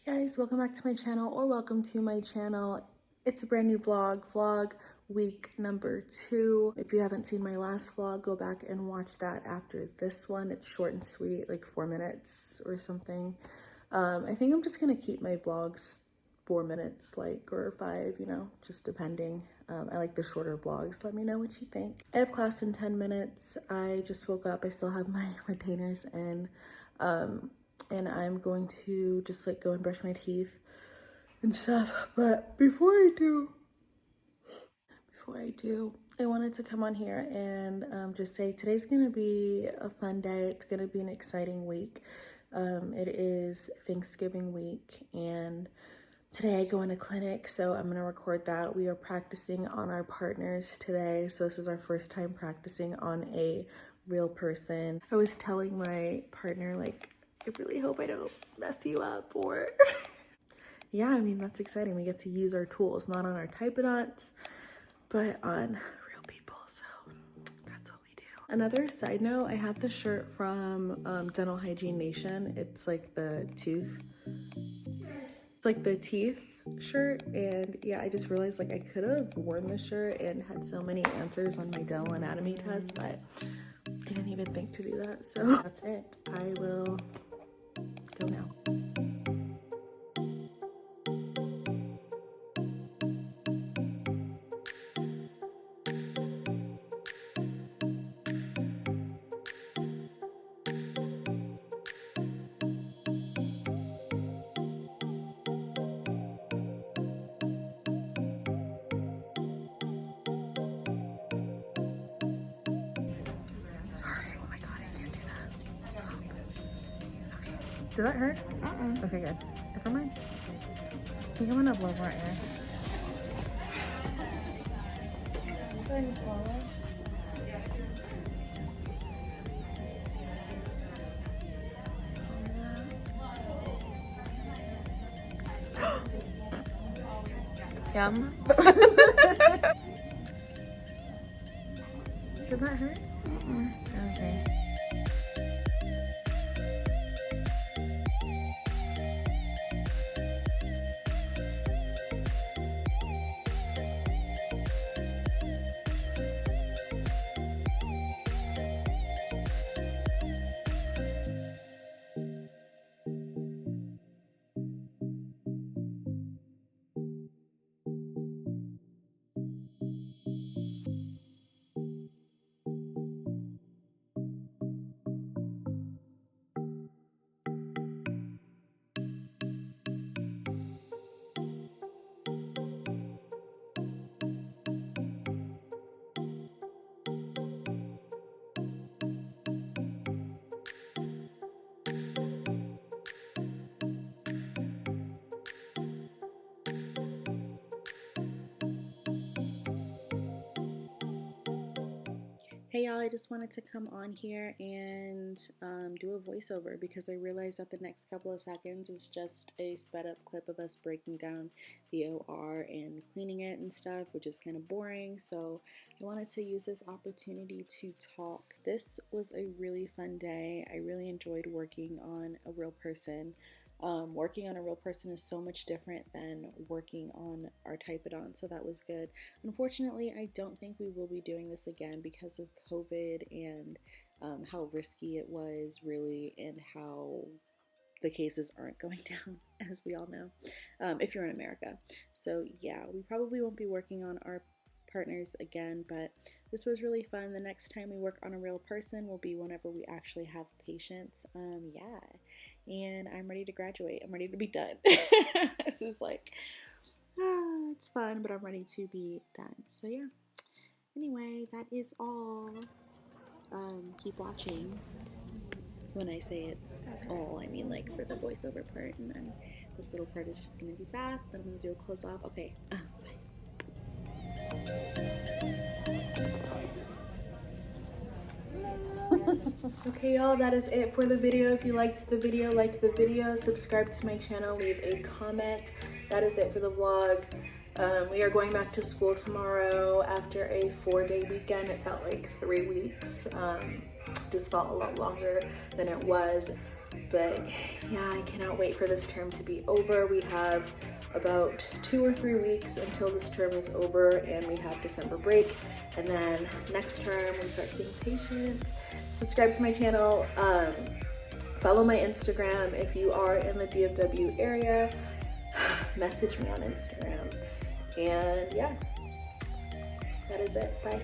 Guys, welcome back to my channel, or welcome to my channel. It's a brand new vlog week number 2. If you haven't seen my last vlog, go back and watch that after this one. It's short and sweet, like 4 minutes or something. I think I'm just gonna keep my vlogs 4 minutes, like, or 5, you know, just depending. I like the shorter vlogs. Let me know what you think. I have class in 10 minutes. I just woke up. I still have my retainers in. And I'm going to just like go and brush my teeth and stuff. But before I do, I wanted to come on here and just say today's gonna be a fun day. It's gonna be an exciting week. It is Thanksgiving week, and today I go into clinic, so I'm gonna record that. We are practicing on our partners today, so this is our first time practicing on a real person. I was telling my partner, like, I really hope I don't mess you up, or yeah, I mean, that's exciting. We get to use our tools, not on our typodonts, but on real people, so that's what we do. Another side note, I had this shirt from Dental Hygiene Nation. It's like the teeth shirt, and yeah, I just realized like I could have worn this shirt and had so many answers on my dental anatomy test, but I didn't even think to do that, so that's it. I will go now. Did that hurt? Okay, good. Never mind. I think I'm gonna blow more air. Go ahead and swallow. Yum. Did that hurt? Okay. Hey y'all, I just wanted to come on here and do a voiceover because I realized that the next couple of seconds is just a sped up clip of us breaking down the OR and cleaning it and stuff, which is kind of boring. So I wanted to use this opportunity to talk. This was a really fun day. I really enjoyed working on a real person. Working on a real person is so much different than working on our typodont, so that was good. Unfortunately, I don't think we will be doing this again because of COVID and how risky it was, really, and how the cases aren't going down, as we all know, if you're in America. So yeah, we probably won't be working on our partners again, but this was really fun. The next time we work on a real person will be whenever we actually have patients. Yeah, and I'm ready to graduate. I'm ready to be done. This is like, it's fun, but I'm ready to be done. So yeah, anyway, that is all. Keep watching. When I say it's all, I mean like for the voiceover part, and then this little part is just gonna be fast, then I'm gonna do a close off. Okay, bye. Okay y'all, that is it for the video. If you liked the video, like the video, subscribe to my channel, leave a comment. That is it for the vlog. We are going back to school tomorrow after a 4-day weekend. It felt like 3 weeks. Just felt a lot longer than it was. But yeah, I cannot wait for this term to be over. We have about 2 or 3 weeks until this term is over, and we have December break, and then next term we start seeing patients. Subscribe to my channel, follow my Instagram if you are in the DFW area. Message me on Instagram, and yeah, that is it. Bye.